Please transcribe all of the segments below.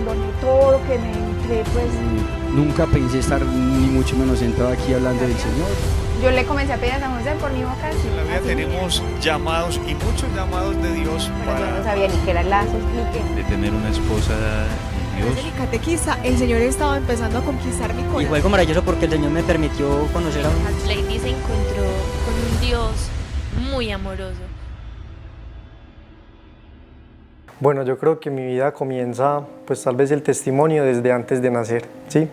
testimonio, todo lo que me entré, pues... Nunca pensé estar ni mucho menos sentado aquí hablando del Señor. Yo le comencé a pedir a San José por mi vocación. En la vida tenemos llamados y muchos llamados de Dios Pero yo no sabía ni qué era el lazo, explique. De tener una esposa de Dios. Desde mi catequista, el Señor estaba empezando a conquistar mi corazón. Y fue algo maravilloso porque el Señor me permitió conocer a un... Lady se encontró con un Dios muy amoroso. Bueno, yo creo que mi vida comienza, pues tal vez el testimonio desde antes de nacer, ¿sí?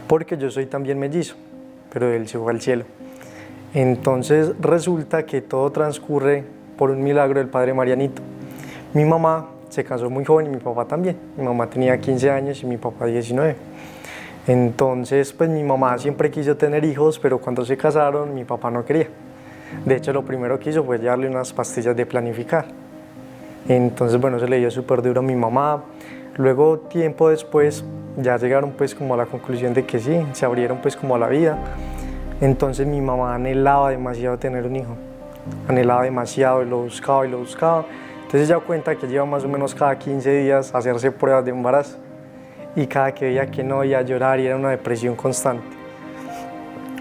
Porque yo soy también mellizo, pero él se fue al cielo. Entonces resulta que todo transcurre por un milagro del Padre Marianito. Mi mamá se casó muy joven y mi papá también. Mi mamá tenía 15 años y mi papá 19. Entonces, pues mi mamá siempre quiso tener hijos, pero cuando se casaron mi papá no quería. De hecho, lo primero que hizo fue darle unas pastillas de planificar. Entonces, bueno, se le dio súper duro a mi mamá. Luego, tiempo después, ya llegaron pues como a la conclusión de que sí, se abrieron pues como a la vida. Entonces mi mamá anhelaba demasiado tener un hijo. Anhelaba demasiado y lo buscaba y lo buscaba. Entonces ella cuenta que lleva más o menos cada 15 días a hacerse pruebas de embarazo. Y cada que veía que no, iba a llorar y era una depresión constante.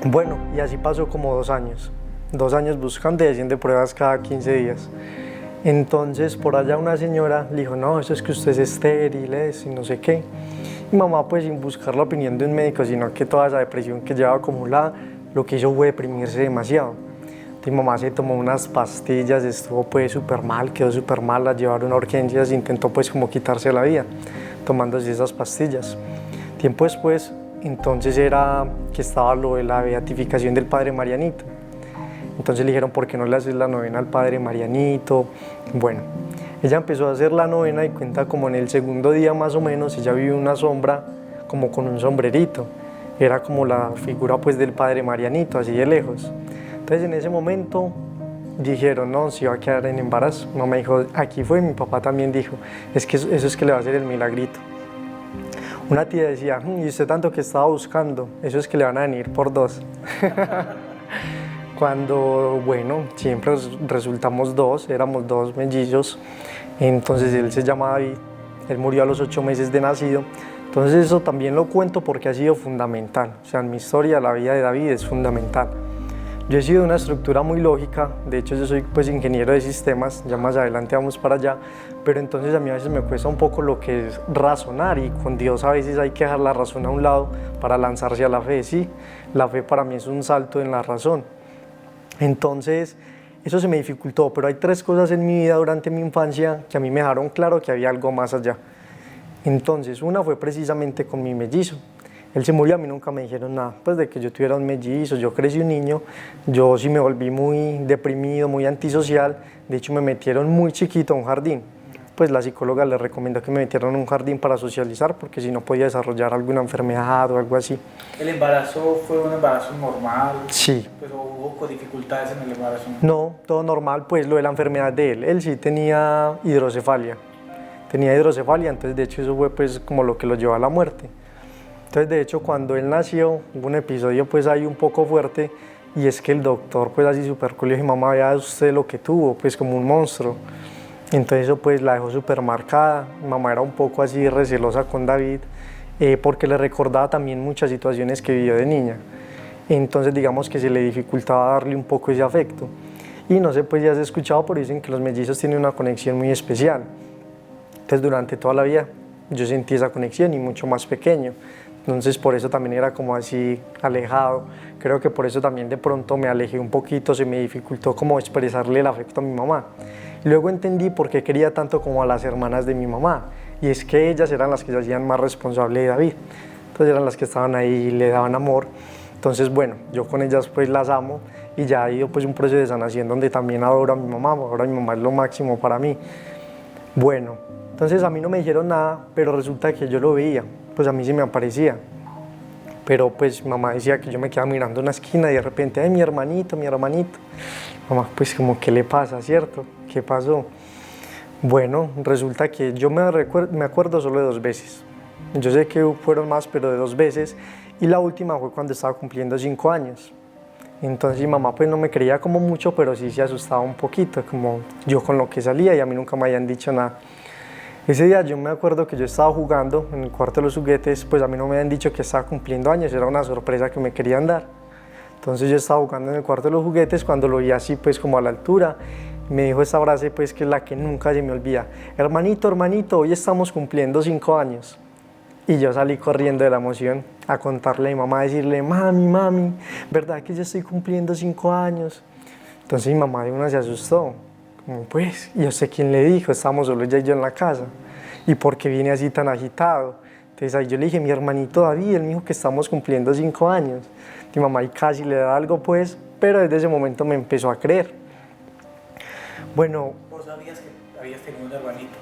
Bueno, y así pasó como 2 años. 2 años buscando y haciendo pruebas cada 15 días. Entonces por allá una señora le dijo, no, eso es que usted es estéril, y no sé qué. Mi mamá pues sin buscar la opinión de un médico, sino que toda esa depresión que llevaba acumulada, lo que hizo fue deprimirse demasiado. Mi mamá se tomó unas pastillas, estuvo pues súper mal, quedó súper mal, la llevaron a urgencias, intentó pues como quitarse la vida, tomándose esas pastillas. Tiempo después, entonces era que estaba lo de la beatificación del Padre Marianito. Entonces le dijeron, ¿por qué no le haces la novena al Padre Marianito? Bueno, ella empezó a hacer la novena y cuenta como en el segundo día más o menos, ella vio una sombra como con un sombrerito. Era como la figura pues del Padre Marianito, así de lejos. Entonces en ese momento dijeron, no, se iba a quedar en embarazo. Mi mamá dijo, aquí fue, mi papá también dijo, es que eso es que le va a hacer el milagrito. Una tía decía, y usted tanto que estaba buscando, eso es que le van a venir por 2. Cuando, bueno, siempre resultamos 2, éramos 2 mellizos, entonces él se llama David, él murió a los 8 meses de nacido, entonces eso también lo cuento porque ha sido fundamental, o sea, en mi historia la vida de David es fundamental. Yo he sido de una estructura muy lógica, de hecho yo soy pues ingeniero de sistemas, ya más adelante vamos para allá, pero entonces a mí a veces me cuesta un poco lo que es razonar y con Dios a veces hay que dejar la razón a un lado para lanzarse a la fe, sí, la fe para mí es un salto en la razón. Entonces, eso se me dificultó, pero hay 3 cosas en mi vida durante mi infancia que a mí me dejaron claro que había algo más allá. Entonces, una fue precisamente con mi mellizo. Él se murió, a mí nunca me dijeron nada, pues de que yo tuviera un mellizo, yo crecí un niño, yo sí me volví muy deprimido, muy antisocial, de hecho me metieron muy chiquito a un jardín. Pues la psicóloga le recomendó que me metieran en un jardín para socializar, porque si no podía desarrollar alguna enfermedad o algo así. ¿El embarazo fue un embarazo normal? Sí. Pues, ¿hubo dificultades en el embarazo? No, todo normal, pues lo de la enfermedad de él sí tenía hidrocefalia. Tenía hidrocefalia, entonces de hecho eso fue pues como lo que lo llevó a la muerte. Entonces de hecho cuando él nació hubo un episodio pues ahí un poco fuerte y es que el doctor pues así súper cool le dijo, mamá, vea usted lo que tuvo, pues como un monstruo. Entonces eso pues la dejó súper marcada. Mi mamá era un poco así recelosa con David porque le recordaba también muchas situaciones que vivió de niña. Entonces digamos que se le dificultaba darle un poco ese afecto. Y no sé, pues ya has escuchado, pero dicen que los mellizos tienen una conexión muy especial. Entonces durante toda la vida yo sentí esa conexión y mucho más pequeño. Entonces por eso también era como así alejado. Creo que por eso también de pronto me alejé un poquito, se me dificultó como expresarle el afecto a mi mamá. Y luego entendí por qué quería tanto como a las hermanas de mi mamá. Y es que ellas eran las que se hacían más responsables de David. Entonces eran las que estaban ahí y le daban amor. Entonces bueno, yo con ellas pues las amo y ya ha ido pues un proceso de sanación donde también adoro a mi mamá. Ahora mi mamá es lo máximo para mí. Bueno, entonces a mí no me dijeron nada, pero resulta que yo lo veía. Pues a mí sí me aparecía, pero pues mamá decía que yo me quedaba mirando una esquina y de repente, ay, mi hermanito, mamá, pues como, ¿qué le pasa, cierto? ¿Qué pasó? Bueno, resulta que yo me acuerdo solo de 2 veces, yo sé que fueron más, pero de 2 veces, y la última fue cuando estaba cumpliendo 5 años, entonces mi mamá pues no me creía como mucho, pero sí se asustaba un poquito, como yo con lo que salía y a mí nunca me habían dicho nada. Ese día yo me acuerdo que yo estaba jugando en el cuarto de los juguetes, pues a mí no me habían dicho que estaba cumpliendo años, era una sorpresa que me querían dar. Entonces yo estaba jugando en el cuarto de los juguetes cuando lo vi así pues como a la altura, me dijo esta frase pues que es la que nunca se me olvida: hermanito, hermanito, hoy estamos cumpliendo 5 años. Y yo salí corriendo de la emoción a contarle a mi mamá, a decirle: mami, mami, ¿verdad que yo estoy cumpliendo 5 años? Entonces mi mamá de una se asustó, como pues, ¿y yo sé quién le dijo? Estábamos solo ella y yo en la casa. ¿Y por qué viene así tan agitado? Entonces ahí yo le dije: mi hermanito David, él me dijo que estamos cumpliendo 5 años. Mi mamá ahí casi le da algo pues, pero desde ese momento me empezó a creer. Bueno. ¿Vos sabías que habías tenido un hermanito?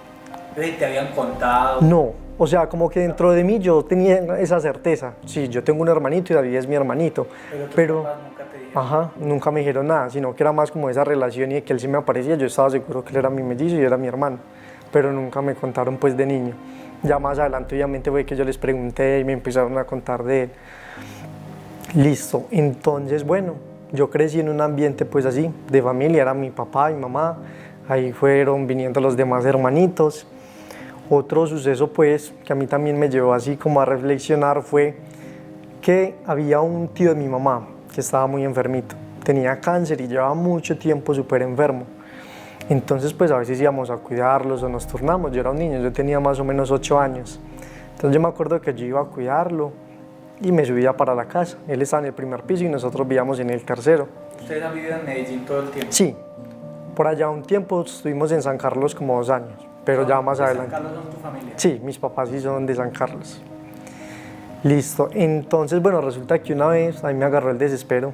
¿Te habían contado? No, o sea, como que dentro de mí yo tenía esa certeza. Sí, yo tengo un hermanito y David es mi hermanito. Pero tus papás nunca te dijeron. Ajá, nunca me dijeron nada, sino que era más como esa relación y de que él sí me aparecía. Yo estaba seguro que él era mi mellizo y era mi hermano, pero nunca me contaron pues de niño. Ya más adelante obviamente fue que yo les pregunté y me empezaron a contar de él. Listo, entonces bueno, yo crecí en un ambiente pues así, de familia, era mi papá y mi mamá, ahí fueron viniendo los demás hermanitos. Otro suceso pues que a mí también me llevó así como a reflexionar fue que había un tío de mi mamá que estaba muy enfermito, tenía cáncer y llevaba mucho tiempo súper enfermo. Entonces pues a veces íbamos a cuidarlos o nos turnamos, yo era un niño, yo tenía más o menos 8 años. Entonces yo me acuerdo que yo iba a cuidarlo y me subía para la casa. Él estaba en el primer piso y nosotros vivíamos en el tercero. ¿Ustedes han vivido en Medellín todo el tiempo? Sí, por allá un tiempo estuvimos en San Carlos como 2 años, pero ya más adelante. ¿San Carlos son tu familia? Sí, mis papás sí son de San Carlos. Listo, entonces bueno, resulta que una vez a mí me agarró el desespero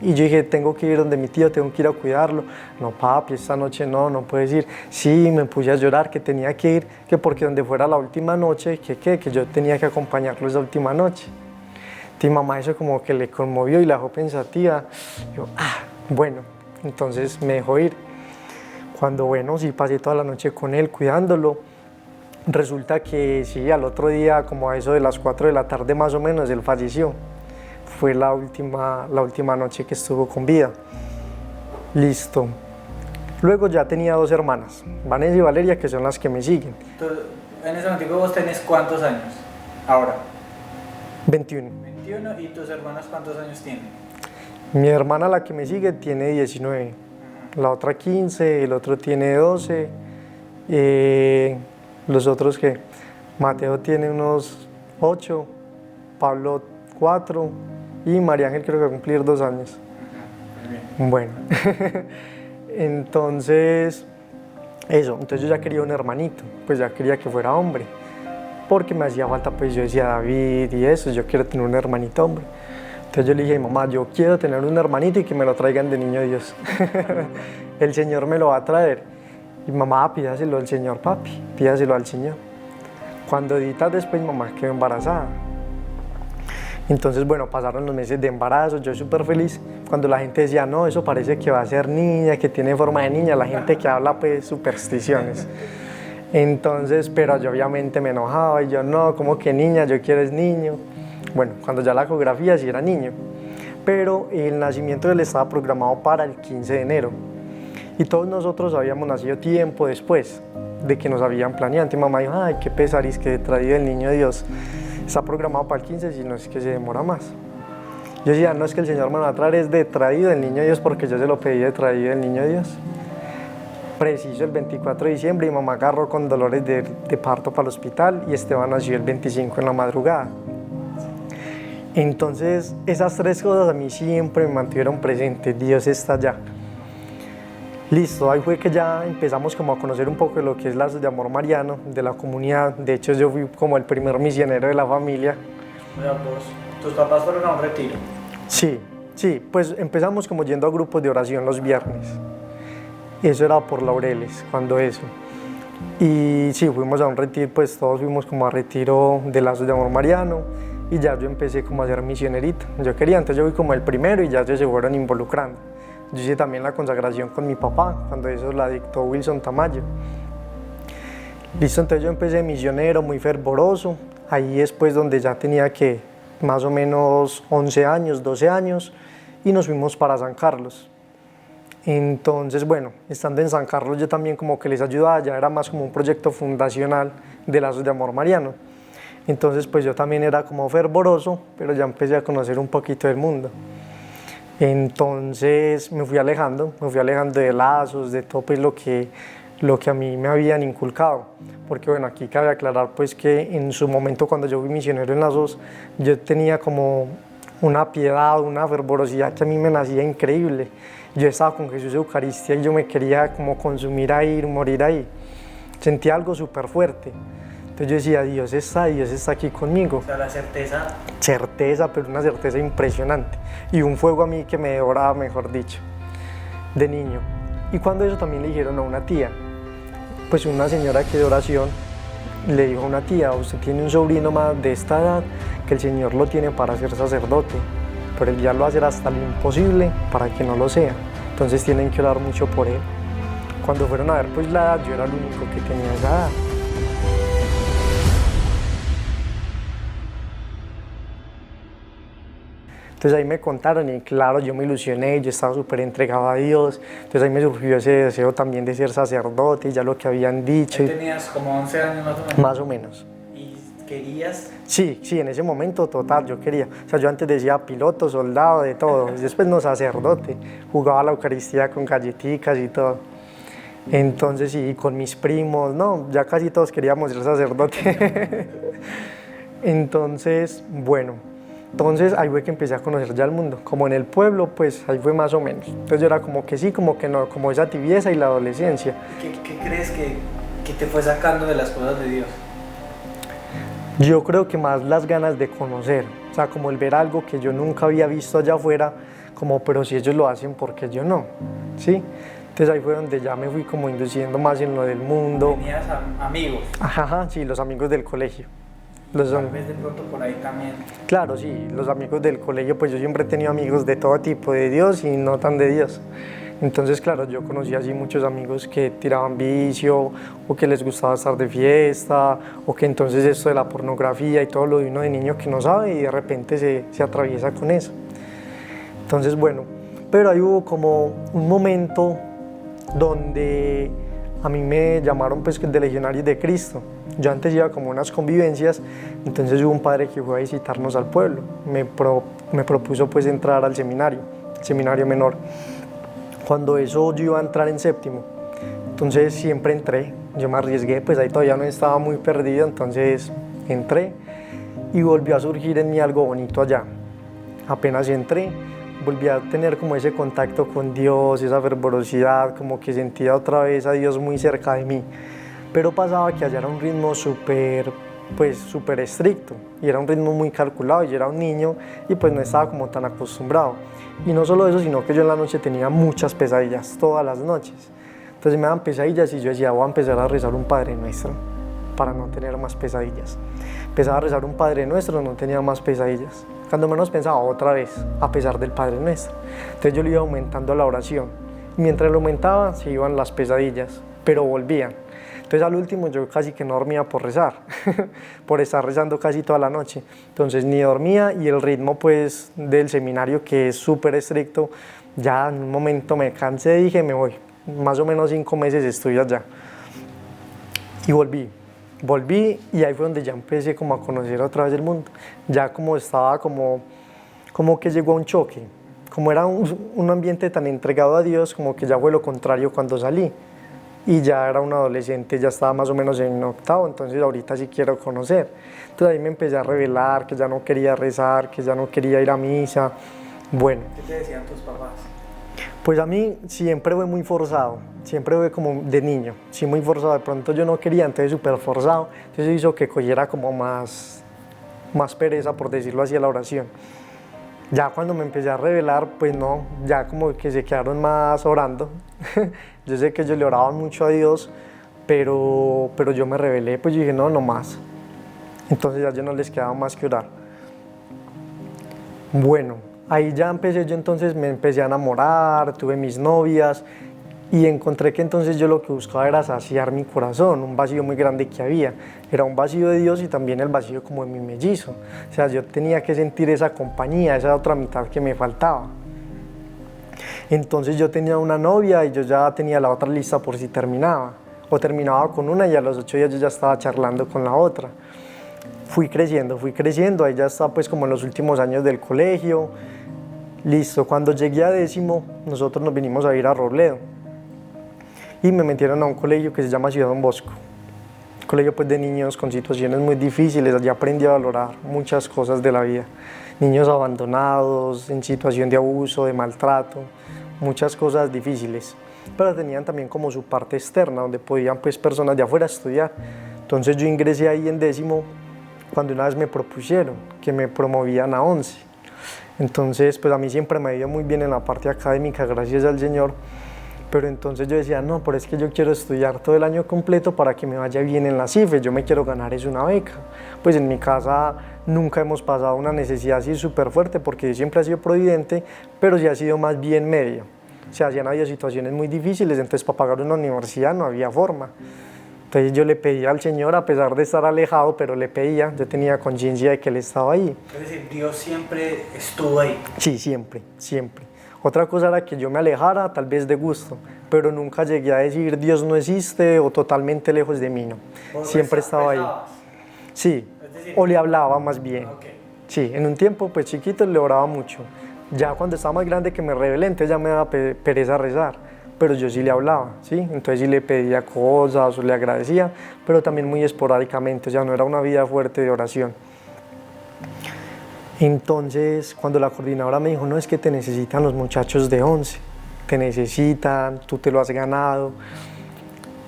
y yo dije: tengo que ir donde mi tío, tengo que ir a cuidarlo. No papi, esta noche no puedes ir. Sí, me puse a llorar que tenía que ir, que porque donde fuera la última noche, que yo tenía que acompañarlo esa última noche. Mi mamá eso como que le conmovió y la dejó pensativa. Yo, bueno, entonces me dejó ir. Cuando bueno, sí pasé toda la noche con él cuidándolo. Resulta que sí, al otro día, como a eso de las 4 de la tarde más o menos, él falleció. Fue la última noche que estuvo con vida. Listo. Luego ya tenía 2 hermanas, Vanessa y Valeria, que son las que me siguen. Entonces, en ese momento vos tenés ¿cuántos años ahora? 21. 21. ¿Y tus hermanas cuántos años tienen? Mi hermana, la que me sigue, tiene 19. La otra 15, el otro tiene 12. Los otros que Mateo tiene unos 8, Pablo 4 y María Ángel creo que va a cumplir 2 años. Bueno, entonces yo ya quería un hermanito, pues ya quería que fuera hombre, porque me hacía falta, pues yo decía David y eso, yo quiero tener un hermanito hombre. Entonces yo le dije a mi mamá: yo quiero tener un hermanito y que me lo traigan de niño Dios. El Señor me lo va a traer. Y mamá, pídaselo al Señor, papi, pídaselo al Señor. Cuando editas después, mamá quedó embarazada. Entonces, bueno, pasaron los meses de embarazo, yo súper feliz. Cuando la gente decía: no, eso parece que va a ser niña, que tiene forma de niña, la gente que habla, pues, supersticiones. Entonces, pero yo obviamente me enojaba y yo: no, ¿cómo que niña? Yo quiero es niño. Bueno, cuando ya la ecografía sí era niño, pero el nacimiento de él estaba programado para el 15 de enero. Y todos nosotros habíamos nacido tiempo después de que nos habían planeado. Y mamá dijo: ay, qué pesar, es que he traído el niño de Dios. Está programado para el 15, si no es que se demora más. Yo decía: no es que el Señor me va a traer, es de traído el niño de Dios, porque yo se lo pedí de traído el niño de Dios. Preciso el 24 de diciembre y mamá agarró con dolores de parto para el hospital y Esteban nació el 25 en la madrugada. Entonces esas 3 cosas a mí siempre me mantuvieron presentes: Dios está allá. Listo, ahí fue que ya empezamos como a conocer un poco de lo que es Lazos de Amor Mariano, de la comunidad. De hecho yo fui como el primer misionero de la familia. ¿Tus papás fueron a un retiro? Sí, pues empezamos como yendo a grupos de oración los viernes. Eso era por Laureles, cuando eso. Y sí, fuimos a un retiro, pues todos fuimos como a retiro de Lazos de Amor Mariano. Y ya yo empecé como a ser misionerito. Yo quería, entonces yo fui como el primero y ya ellos se fueron involucrando. Yo hice también la consagración con mi papá, cuando eso la dictó Wilson Tamayo. Listo, entonces yo empecé misionero, muy fervoroso. Ahí es pues donde ya tenía que más o menos 11 años, 12 años, y nos fuimos para San Carlos. Entonces, bueno, estando en San Carlos yo también como que les ayudaba, ya era más como un proyecto fundacional de Lazos de Amor Mariano. Entonces pues yo también era como fervoroso, pero ya empecé a conocer un poquito del mundo. Entonces me fui alejando de Lazos, de todo pues lo que a mí me habían inculcado. Porque bueno, aquí cabe aclarar pues que en su momento cuando yo fui misionero en Lazos, yo tenía como una piedad, una fervorosidad que a mí me nacía increíble. Yo estaba con Jesús Eucaristía y yo me quería como consumir ahí, morir ahí. Sentía algo súper fuerte. Entonces yo decía, Dios está aquí conmigo. O sea, la certeza. Certeza, pero una certeza impresionante. Y un fuego a mí que me devoraba, mejor dicho, de niño. Y cuando eso también le dijeron a una tía, pues una señora que de oración le dijo a una tía, usted tiene un sobrino más de esta edad que el Señor lo tiene para ser sacerdote, pero él ya lo va a hacer hasta lo imposible para que no lo sea. Entonces tienen que orar mucho por él. Cuando fueron a ver pues la edad, yo era el único que tenía esa edad. Entonces ahí me contaron y claro, yo me ilusioné, yo estaba súper entregado a Dios, entonces ahí me surgió ese deseo también de ser sacerdote, ya lo que habían dicho. ¿Ahí tenías como 11 años más o menos? Más o menos. ¿Y querías? Sí, en ese momento total, yo quería. O sea, yo antes decía piloto, soldado, de todo, después no sacerdote, jugaba la Eucaristía con galletitas y todo. Entonces sí, con mis primos, no, ya casi todos queríamos ser sacerdote. Entonces, bueno. Entonces ahí fue que empecé a conocer ya el mundo, como en el pueblo, pues ahí fue más o menos. Entonces yo era como que sí, como que no, como esa tibieza y la adolescencia. ¿Qué crees que te fue sacando de las cosas de Dios? Yo creo que más las ganas de conocer, o sea, como el ver algo que yo nunca había visto allá afuera, como pero si ellos lo hacen, ¿por qué yo no? ¿Sí? Entonces ahí fue donde ya me fui como induciendo más en lo del mundo. ¿Tenías amigos? Ajá, sí, los amigos del colegio. Tal vez de pronto por ahí también. Claro, sí, los amigos del colegio, pues yo siempre he tenido amigos de todo tipo, de Dios y no tan de Dios. Entonces, claro, yo conocí así muchos amigos que tiraban vicio o que les gustaba estar de fiesta o que entonces esto de la pornografía y todo lo de uno de niño que no sabe y de repente se atraviesa con eso. Entonces, bueno, pero ahí hubo como un momento donde a mí me llamaron pues de Legionarios de Cristo. Yo antes iba como unas convivencias, entonces hubo un padre que fue a visitarnos al pueblo. Me propuso pues entrar al seminario menor. Cuando eso yo iba a entrar en séptimo, entonces siempre entré, yo me arriesgué, pues ahí todavía no estaba muy perdido, entonces entré y volvió a surgir en mí algo bonito allá. Apenas entré, volví a tener como ese contacto con Dios, esa fervorosidad, como que sentía otra vez a Dios muy cerca de mí. Pero pasaba que allá era un ritmo súper estricto y era un ritmo muy calculado y yo era un niño y pues no estaba como tan acostumbrado. Y no solo eso, sino que yo en la noche tenía muchas pesadillas, todas las noches. Entonces me daban pesadillas y yo decía, voy a empezar a rezar un Padre Nuestro para no tener más pesadillas. Empezaba a rezar un Padre Nuestro, no tenía más pesadillas. Cuando menos pensaba otra vez, a pesar del Padre Nuestro. Entonces yo le iba aumentando la oración. Y mientras lo aumentaba, se iban las pesadillas, pero volvían. Entonces al último yo casi que no dormía por rezar, por estar rezando casi toda la noche. Entonces ni dormía y el ritmo pues del seminario que es súper estricto, ya en un momento me cansé y dije me voy. Más o menos 5 meses estuve allá. Y volví y ahí fue donde ya empecé como a conocer otra vez el mundo. Ya como estaba como que llegó a un choque. Como era un ambiente tan entregado a Dios, como que ya fue lo contrario cuando salí. Y ya era un adolescente, ya estaba más o menos en octavo, entonces ahorita sí quiero conocer. Entonces ahí me empecé a revelar que ya no quería rezar, que ya no quería ir a misa. Bueno. ¿Qué te decían tus papás? Pues a mí siempre fue muy forzado, siempre fue como de niño, sí muy forzado. De pronto yo no quería, entonces súper forzado. Entonces hizo que cogiera como más pereza, por decirlo así, a la oración. Ya cuando me empecé a revelar, pues no, ya como que se quedaron más orando. Yo sé que ellos le oraban mucho a Dios, pero yo me rebelé, pues yo dije, no más. Entonces ya yo no les quedaba más que orar. Bueno, ahí ya empecé yo, entonces me empecé a enamorar, tuve mis novias y encontré que entonces yo lo que buscaba era saciar mi corazón, un vacío muy grande que había. Era un vacío de Dios y también el vacío como de mi mellizo. O sea, yo tenía que sentir esa compañía, esa otra mitad que me faltaba. Entonces yo tenía una novia y yo ya tenía la otra lista por si terminaba. O terminaba con una y a los 8 días yo ya estaba charlando con la otra. Fui creciendo, ahí ya está pues como en los últimos años del colegio. Listo, cuando llegué a 10º, nosotros nos vinimos a ir a Robledo. Y me metieron a un colegio que se llama Ciudad Don Bosco. Un colegio pues de niños con situaciones muy difíciles, allí aprendí a valorar muchas cosas de la vida. Niños abandonados, en situación de abuso, de maltrato, muchas cosas difíciles. Pero tenían también como su parte externa, donde podían pues personas de afuera estudiar. Entonces yo ingresé ahí en 10º, cuando una vez me propusieron que me promovían a 11. Entonces pues a mí siempre me ha ido muy bien en la parte académica, gracias al Señor. Pero entonces yo decía, no, pero es que yo quiero estudiar todo el año completo para que me vaya bien en las IFES, yo me quiero ganar es una beca. Pues en mi casa nunca hemos pasado una necesidad así súper fuerte porque yo siempre he sido providente, pero sí ha sido más bien media. O sea, sí han habido situaciones muy difíciles, entonces para pagar una universidad no había forma. Entonces yo le pedía al Señor, a pesar de estar alejado, pero le pedía, yo tenía conciencia de que Él estaba ahí. Es decir, Dios siempre estuvo ahí. Sí, siempre, siempre. Otra cosa era que yo me alejara, tal vez de gusto, pero nunca llegué a decir Dios no existe o totalmente lejos de mí, no. Siempre estaba ahí. Sí, o le hablaba más bien. Sí, en un tiempo pues chiquito le oraba mucho. Ya cuando estaba más grande que me rebelé, entonces ya me daba pereza rezar, pero yo sí le hablaba, ¿sí? Entonces sí le pedía cosas o le agradecía, pero también muy esporádicamente, o sea, no era una vida fuerte de oración. Entonces, cuando la coordinadora me dijo, no, es que te necesitan los muchachos de 11, te necesitan, tú te lo has ganado.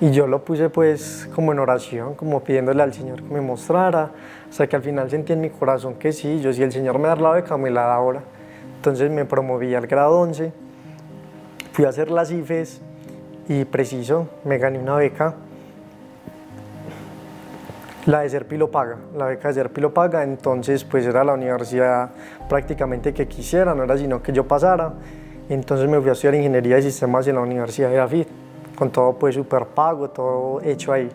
Y yo lo puse pues como en oración, como pidiéndole al Señor que me mostrara, hasta que al final sentí en mi corazón que sí, si el Señor me da la beca, me la da ahora. Entonces me promoví al grado 11, fui a hacer las IFES y preciso, me gané una beca. La de Serpi lo paga, la beca de Serpi lo paga, entonces pues era la universidad prácticamente que quisiera, no era sino que yo pasara. Entonces me fui a estudiar Ingeniería de Sistemas en la Universidad de Afid, con todo pues súper pago, todo hecho ahí.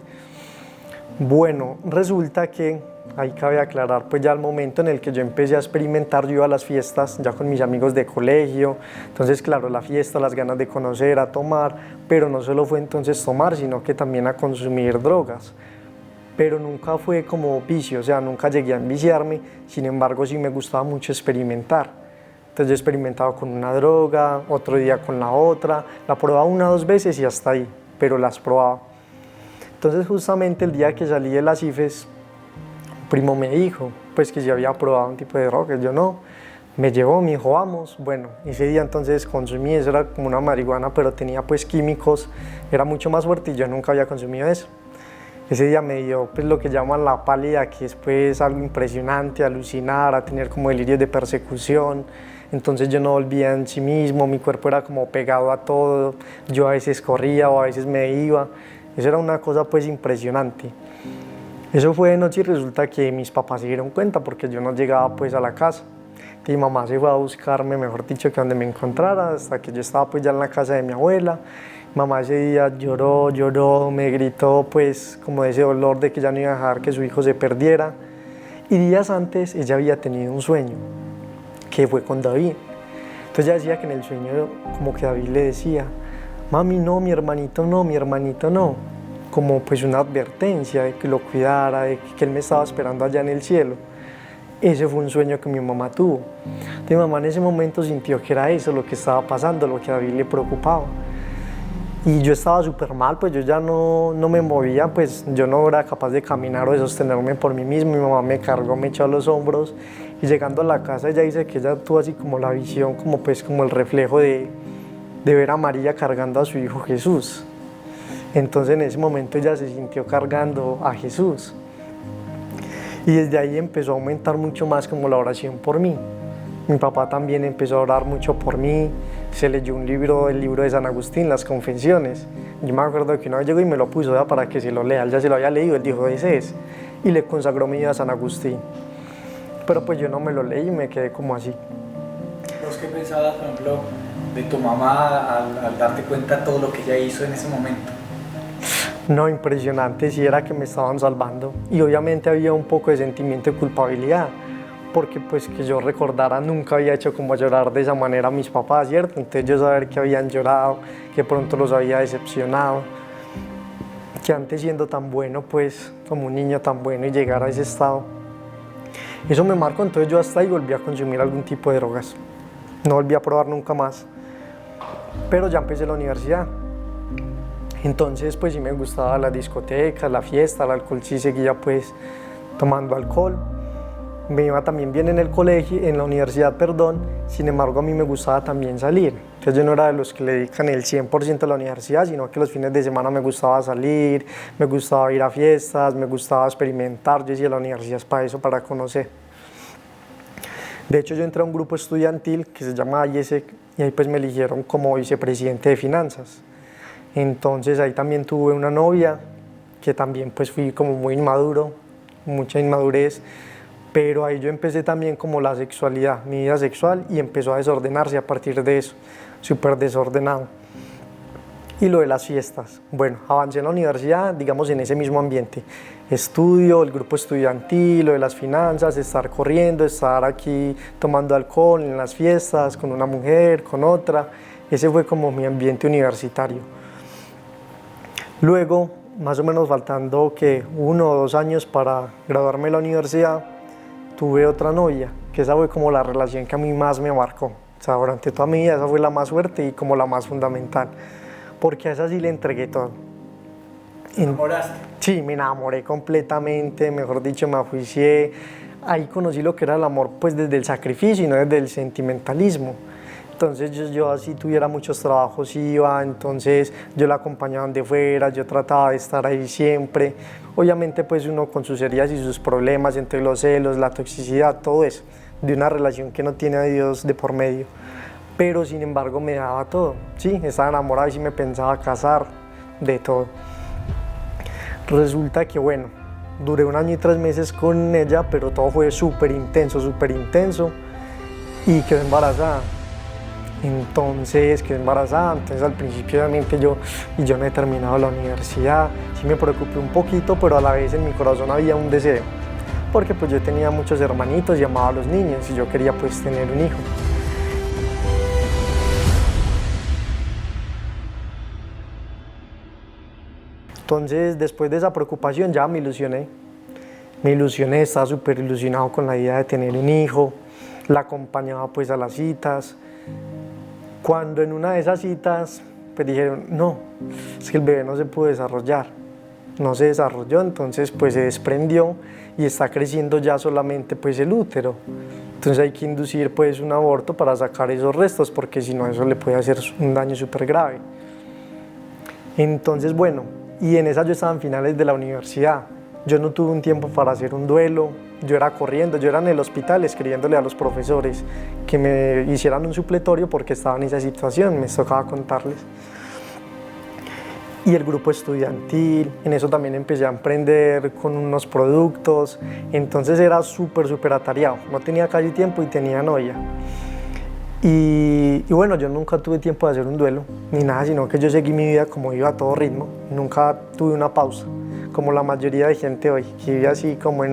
Bueno, resulta que ahí cabe aclarar pues ya el momento en el que yo empecé a experimentar, yo iba a las fiestas ya con mis amigos de colegio, entonces claro, la fiesta, las ganas de conocer, a tomar, pero no solo fue entonces tomar, sino que también a consumir drogas. Pero nunca fue como vicio, o sea, nunca llegué a enviciarme, sin embargo sí me gustaba mucho experimentar. Entonces yo experimentaba con una droga, otro día con la otra, la probaba 1 o 2 veces y hasta ahí, pero las probaba. Entonces justamente el día que salí de las IFES, un primo me dijo, pues que yo había probado un tipo de droga, yo no, me llevó, me dijo, vamos, bueno, ese día entonces consumí, eso era como una marihuana, pero tenía pues químicos, era mucho más fuerte y yo nunca había consumido eso. Ese día me dio pues lo que llaman la pálida, que es pues algo impresionante, alucinar, a tener como delirios de persecución. Entonces yo no volvía en sí mismo, mi cuerpo era como pegado a todo, yo a veces corría o a veces me iba. Eso era una cosa pues impresionante. Eso fue de noche y resulta que mis papás se dieron cuenta porque yo no llegaba pues a la casa. Mi mamá se fue a buscarme, mejor dicho, que donde me encontrara, hasta que yo estaba pues ya en la casa de mi abuela. Mamá ese día lloró, me gritó pues como ese dolor de que ya no iba a dejar que su hijo se perdiera. Y días antes ella había tenido un sueño, que fue con David. Entonces ella decía que en el sueño como que David le decía, mami no, mi hermanito no, como pues una advertencia de que lo cuidara, de que él me estaba esperando allá en el cielo. Ese fue un sueño que mi mamá tuvo. Mi mamá en ese momento sintió que era eso lo que estaba pasando, lo que a David le preocupaba. Y yo estaba súper mal, pues yo ya no me movía, pues yo no era capaz de caminar o de sostenerme por mí mismo. Mi mamá me cargó, me echó a los hombros y llegando a la casa ella dice que ella tuvo así como la visión, como el reflejo de ver a María cargando a su hijo Jesús. Entonces en ese momento ella se sintió cargando a Jesús. Y desde ahí empezó a aumentar mucho más como la oración por mí. Mi papá también empezó a orar mucho por mí, se leyó el libro de San Agustín, Las Confesiones. Yo me acuerdo que una vez llegó y me lo puso ya para que se lo lea, él ya se lo había leído, él dijo, ese es, y le consagró mi vida a San Agustín. Pero pues yo no me lo leí y me quedé como así. ¿Vos qué pensabas, por ejemplo, de tu mamá al darte cuenta de todo lo que ella hizo en ese momento? No, impresionante, sí era que me estaban salvando y obviamente había un poco de sentimiento de culpabilidad, porque pues que yo recordara nunca había hecho como llorar de esa manera a mis papás, ¿cierto? Entonces yo saber que habían llorado, que pronto los había decepcionado, que antes siendo tan bueno, pues como un niño tan bueno y llegar a ese estado, eso me marcó. Entonces yo hasta ahí volví a consumir algún tipo de drogas, no volví a probar nunca más, pero ya empecé la universidad. Entonces pues sí me gustaba la discoteca, la fiesta, el alcohol, sí seguía pues tomando alcohol. Me iba también bien en el colegio, en la universidad, perdón, sin embargo a mí me gustaba también salir. Entonces yo no era de los que le dedican el 100% a la universidad, sino que los fines de semana me gustaba salir, me gustaba ir a fiestas, me gustaba experimentar. Yo decía, la universidad es para eso, para conocer. De hecho yo entré a un grupo estudiantil que se llama IESEC y ahí pues me eligieron como vicepresidente de finanzas. Entonces ahí también tuve una novia que también pues fui como muy inmaduro, mucha inmadurez, pero ahí yo empecé también como la sexualidad, mi vida sexual, y empezó a desordenarse a partir de eso, súper desordenado. Y lo de las fiestas, bueno, avancé en la universidad, digamos en ese mismo ambiente, estudio, el grupo estudiantil, lo de las finanzas, estar corriendo, estar aquí tomando alcohol en las fiestas, con una mujer, con otra, ese fue como mi ambiente universitario. Luego, más o menos faltando que 1 o 2 años para graduarme de la universidad, tuve otra novia, que esa fue como la relación que a mí más me marcó. O sea, durante toda mi vida esa fue la más fuerte y como la más fundamental, porque a esa sí le entregué todo. ¿Te enamoraste? Sí, me enamoré completamente, mejor dicho, me ajuicié. Ahí conocí lo que era el amor pues desde el sacrificio y no desde el sentimentalismo. Entonces yo así tuviera muchos trabajos iba, entonces yo la acompañaba donde fuera, yo trataba de estar ahí siempre. Obviamente pues uno con sus heridas y sus problemas, entre los celos, la toxicidad, todo eso, de una relación que no tiene a Dios de por medio. Pero sin embargo me daba todo, sí, estaba enamorado y sí me pensaba casar, de todo. Resulta que bueno, duré 1 año y 3 meses con ella, pero todo fue súper intenso y quedé embarazada. Entonces quedé embarazada, entonces al principio obviamente yo no he terminado la universidad, sí me preocupé un poquito, pero a la vez en mi corazón había un deseo, porque pues yo tenía muchos hermanitos y amaba a los niños y yo quería pues tener un hijo. Entonces después de esa preocupación ya me ilusioné, estaba súper ilusionado con la idea de tener un hijo, la acompañaba pues a las citas. Cuando en una de esas citas pues dijeron, no, es que el bebé no se pudo desarrollar, no se desarrolló, entonces pues se desprendió y está creciendo ya solamente pues el útero. Entonces hay que inducir pues un aborto para sacar esos restos, porque si no eso le puede hacer un daño súper grave. Entonces bueno, y en esa yo estaba en finales de la universidad, yo no tuve un tiempo para hacer un duelo, yo era corriendo, yo era en el hospital escribiéndole a los profesores que me hicieran un supletorio porque estaba en esa situación, me tocaba contarles. Y el grupo estudiantil, en eso también empecé a emprender con unos productos, entonces era súper atareado, no tenía casi tiempo y tenía novia. Y bueno, yo nunca tuve tiempo de hacer un duelo, ni nada, sino que yo seguí mi vida como iba a todo ritmo, nunca tuve una pausa, como la mayoría de gente hoy, que vive así como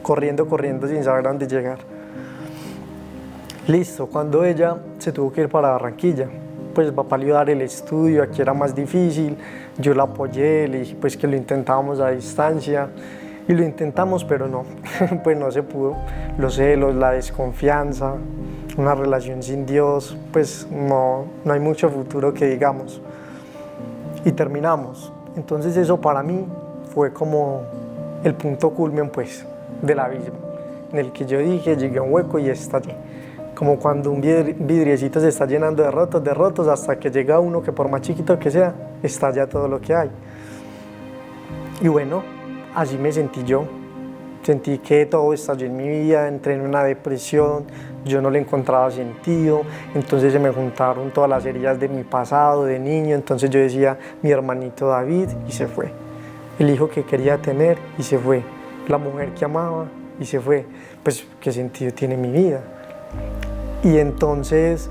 corriendo sin saber a dónde llegar. Listo, cuando ella se tuvo que ir para Barranquilla, pues papá le iba a dar el estudio, aquí era más difícil, yo la apoyé, le dije pues que lo intentábamos a distancia, y lo intentamos, pero no, pues no se pudo, los celos, la desconfianza, una relación sin Dios, pues no hay mucho futuro que digamos, y terminamos. Entonces eso para mí fue como el punto culmen pues del abismo, en el que yo dije, llegué a un hueco y estallé. Como cuando un vidriecito se está llenando de rotos, hasta que llega uno que por más chiquito que sea, estalla todo lo que hay. Y bueno, así me sentí yo. Sentí que todo estalló en mi vida, entré en una depresión, yo no le encontraba sentido, entonces se me juntaron todas las heridas de mi pasado, de niño, entonces yo decía, mi hermanito David, y se fue. El hijo que quería tener, y se fue. La mujer que amaba, y se fue. Pues, ¿qué sentido tiene mi vida? Y entonces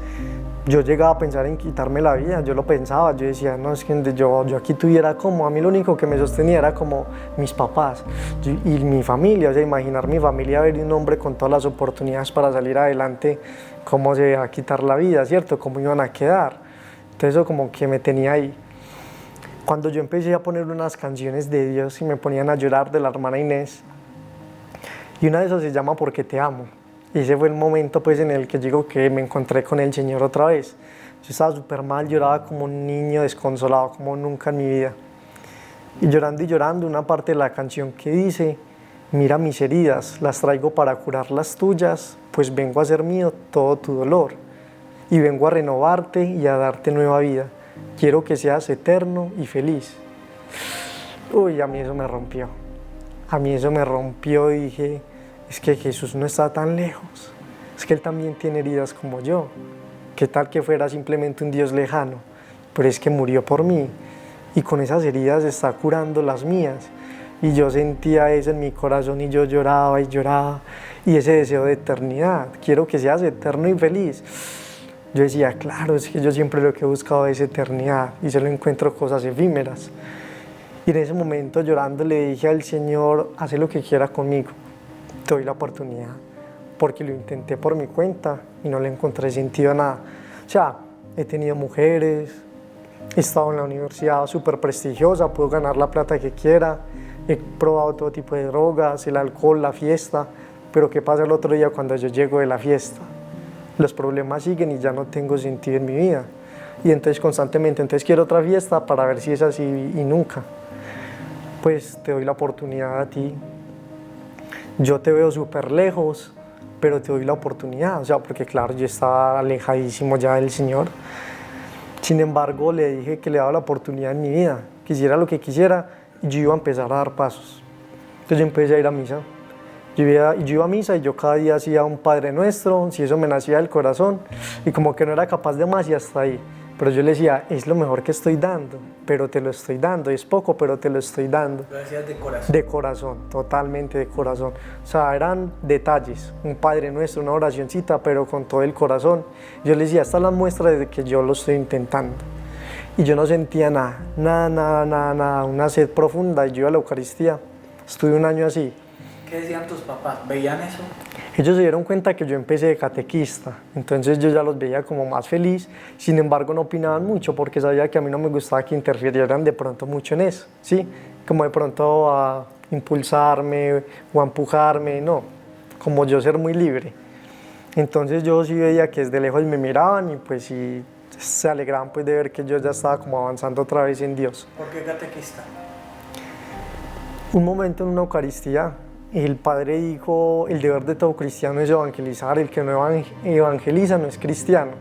yo llegaba a pensar en quitarme la vida, yo lo pensaba, yo decía, no, es que yo aquí tuviera como, a mí lo único que me sostenía era como mis papás y mi familia, o sea, imaginar mi familia, ver un hombre con todas las oportunidades para salir adelante, cómo se iba a quitar la vida, ¿cierto? Cómo iban a quedar. Entonces eso como que me tenía ahí. Cuando yo empecé a poner unas canciones de Dios y me ponían a llorar, de la hermana Inés, y una de esas se llama Porque te amo. Y ese fue el momento pues en el que digo que me encontré con el Señor otra vez. Yo estaba súper mal, lloraba como un niño desconsolado, como nunca en mi vida. Y llorando, una parte de la canción que dice, mira mis heridas, las traigo para curar las tuyas, pues vengo a hacer mío todo tu dolor. Y vengo a renovarte y a darte nueva vida. Quiero que seas eterno y feliz. Uy, a mí eso me rompió. A mí eso me rompió y dije, es que Jesús no está tan lejos, es que Él también tiene heridas como yo. ¿Qué tal que fuera simplemente un Dios lejano? Pero es que murió por mí y con esas heridas está curando las mías. Y yo sentía eso en mi corazón y yo lloraba y lloraba, y ese deseo de eternidad, quiero que seas eterno y feliz. Yo decía, claro, es que yo siempre lo que he buscado es eternidad y solo encuentro cosas efímeras. Y en ese momento llorando le dije al Señor, haz lo que quiera conmigo. Te doy la oportunidad, porque lo intenté por mi cuenta y no le encontré sentido a nada. O sea, he tenido mujeres, he estado en la universidad súper prestigiosa, puedo ganar la plata que quiera, he probado todo tipo de drogas, el alcohol, la fiesta, pero ¿qué pasa el otro día cuando yo llego de la fiesta? Los problemas siguen y ya no tengo sentido en mi vida. Y entonces constantemente, entonces quiero otra fiesta para ver si es así y nunca. Pues te doy la oportunidad a ti. Yo te veo súper lejos, pero te doy la oportunidad, o sea, porque claro, yo estaba alejadísimo ya del Señor. Sin embargo, le dije que le daba la oportunidad en mi vida, quisiera lo que quisiera, y yo iba a empezar a dar pasos. Entonces yo empecé a ir a misa. Yo iba a misa y yo cada día hacía un Padre Nuestro, si eso me nacía del corazón, y como que no era capaz de más y hasta ahí. Pero yo le decía, es lo mejor que estoy dando, pero te lo estoy dando, es poco, pero te lo estoy dando. Lo decías de corazón. De corazón, totalmente de corazón. O sea, eran detalles, un Padre Nuestro, una oracioncita, pero con todo el corazón. Yo le decía, esta es la muestra de que yo lo estoy intentando. Y yo no sentía nada, una sed profunda, y yo iba a la Eucaristía. Estuve un año así. ¿Qué decían tus papás? ¿Veían eso? Ellos se dieron cuenta que yo empecé de catequista, entonces yo ya los veía como más feliz, sin embargo no opinaban mucho porque sabía que a mí no me gustaba que interfirieran de pronto mucho en eso, ¿sí? Como de pronto a impulsarme o a empujarme, no, como yo ser muy libre. Entonces yo sí veía que desde lejos me miraban y pues sí se alegraban pues de ver que yo ya estaba como avanzando otra vez en Dios. ¿Por qué catequista? Un momento en una Eucaristía, el padre dijo, el deber de todo cristiano es evangelizar, el que no evangeliza no es cristiano.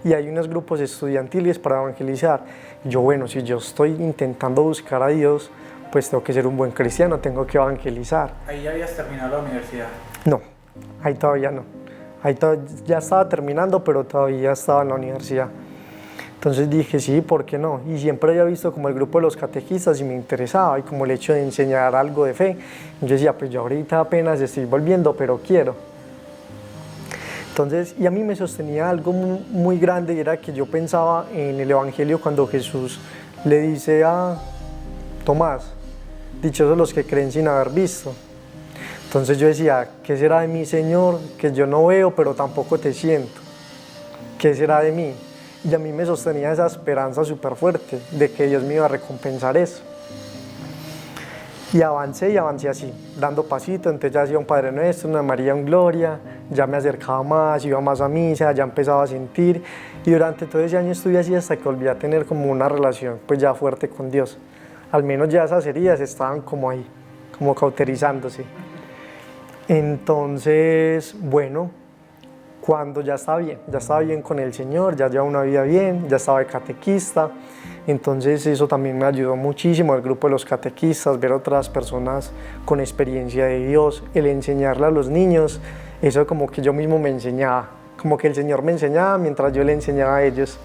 Y hay unos grupos estudiantiles para evangelizar. Y yo, bueno, si yo estoy intentando buscar a Dios, pues tengo que ser un buen cristiano, tengo que evangelizar. ¿Ahí ya habías terminado la universidad? No, ahí todavía no. Ya estaba terminando, pero todavía estaba en la universidad. Entonces dije, sí, ¿por qué no? Y siempre había visto como el grupo de los catequistas y me interesaba, y como el hecho de enseñar algo de fe. Y yo decía, pues yo ahorita apenas estoy volviendo, pero quiero. Entonces, y a mí me sostenía algo muy grande, y era que yo pensaba en el Evangelio cuando Jesús le dice a Tomás, dichosos los que creen sin haber visto. Entonces yo decía, ¿qué será de mí, Señor, que yo no veo, pero tampoco te siento? ¿Qué será de mí? Y a mí me sostenía esa esperanza súper fuerte de que Dios me iba a recompensar eso. Y avancé así, dando pasito. Entonces ya hacía un Padre Nuestro, una María en Gloria, ya me acercaba más, iba más a misa, ya empezaba a sentir. Y durante todo ese año estuve así hasta que volví a tener como una relación pues ya fuerte con Dios. Al menos ya esas heridas estaban como ahí, como cauterizándose. Entonces, bueno, cuando ya estaba bien con el Señor, ya llevaba una vida bien, ya estaba de catequista, entonces eso también me ayudó muchísimo, el grupo de los catequistas, ver otras personas con experiencia de Dios, el enseñarle a los niños, eso como que yo mismo me enseñaba, como que el Señor me enseñaba mientras yo le enseñaba a ellos.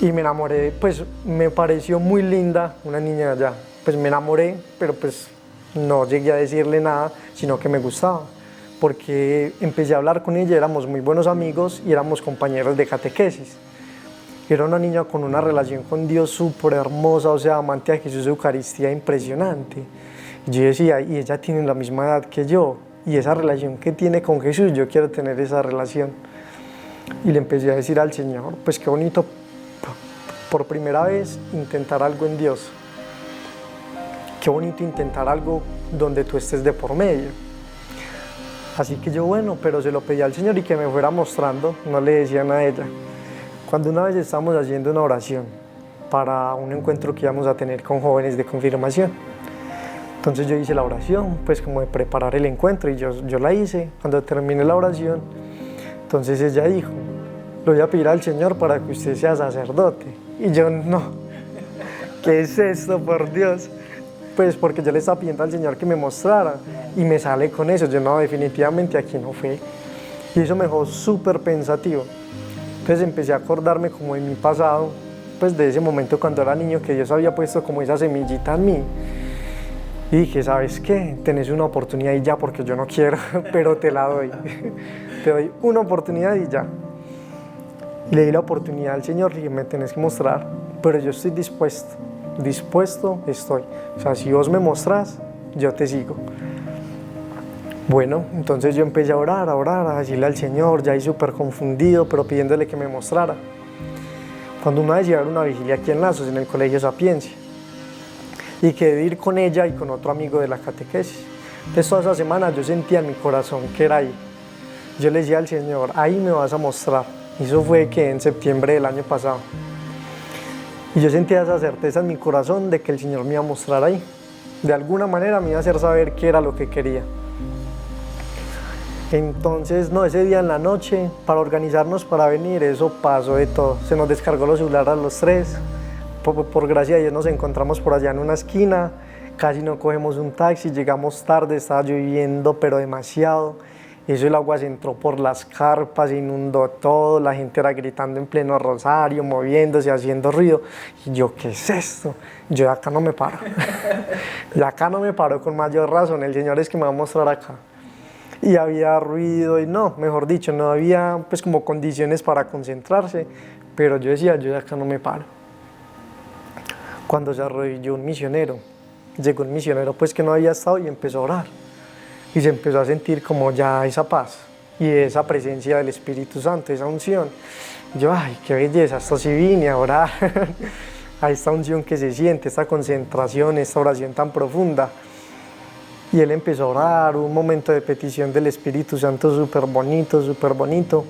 Y me enamoré, pues me pareció muy linda una niña de allá, pues me enamoré, pero pues no llegué a decirle nada, sino que me gustaba. porque empecé a hablar con ella, éramos muy buenos amigos y éramos compañeros de catequesis. Era una niña con una relación con Dios súper hermosa, o sea, amante a Jesús, Eucaristía impresionante. Yo decía, y ella tiene la misma edad que yo, y esa relación que tiene con Jesús, yo quiero tener esa relación. Y le empecé a decir al Señor, pues qué bonito por primera vez intentar algo en Dios. Qué bonito intentar algo donde tú estés de por medio. Así que yo, bueno, pero se lo pedí al Señor y que me fuera mostrando, no le decía nada a ella. Cuando una vez estábamos haciendo una oración para un encuentro que íbamos a tener con jóvenes de confirmación, entonces yo hice la oración, pues como de preparar el encuentro, y yo la hice. Cuando terminé la oración, entonces ella dijo, le voy a pedir al Señor para que usted sea sacerdote. Y yo, no, ¿qué es esto, por Dios? Pues porque yo le estaba pidiendo al Señor que me mostrara, y me sale con eso. Yo, no, definitivamente aquí no fue. Y eso me dejó súper pensativo. Entonces empecé a acordarme como de mi pasado, pues de ese momento cuando era niño, que Dios había puesto como esa semillita en mí. Y dije, ¿sabes qué? Tenés una oportunidad y ya, porque yo no quiero, pero te la doy. Te doy una oportunidad y ya. Y le di la oportunidad al Señor, y dije, me tenés que mostrar, pero yo estoy dispuesto estoy. O sea, si vos me mostrás, yo te sigo. Bueno, entonces yo empecé a orar, a decirle al Señor, ya ahí súper confundido, pero pidiéndole que me mostrara. Cuando una vez llevaron una vigilia aquí en Lazos, en el Colegio Sapiencia, y quedé ir con ella y con otro amigo de la catequesis. Entonces toda esa semana yo sentía en mi corazón que era ahí. Yo le decía al Señor, ahí me vas a mostrar. Y eso fue que en septiembre del año pasado. Y yo sentía esa certeza en mi corazón de que el Señor me iba a mostrar ahí. De alguna manera me iba a hacer saber qué era lo que quería. Entonces, no, ese día en la noche, para organizarnos para venir, eso pasó de todo. Se nos descargó los celulares a los tres. Por gracia de Dios nos encontramos por allá en una esquina. Casi no cogemos un taxi, llegamos tarde, estaba lloviendo, pero demasiado. Eso, el agua se entró por las carpas, inundó todo, la gente era gritando en pleno rosario, moviéndose, haciendo ruido. Y yo, ¿qué es esto? Yo de acá no me paro. De acá no me paro, con mayor razón, el Señor es que me va a mostrar acá. Y había ruido y no, mejor dicho, no había pues como condiciones para concentrarse, pero yo decía, yo de acá no me paro. Cuando se arrodilló un misionero, llegó un misionero pues que no había estado y empezó a orar. Y se empezó a sentir como ya esa paz y esa presencia del Espíritu Santo, esa unción. Yo, ay, qué belleza, esto sí vine a orar, a esta unción que se siente, esta concentración, esta oración tan profunda. Y él empezó a orar, un momento de petición del Espíritu Santo súper bonito, súper bonito.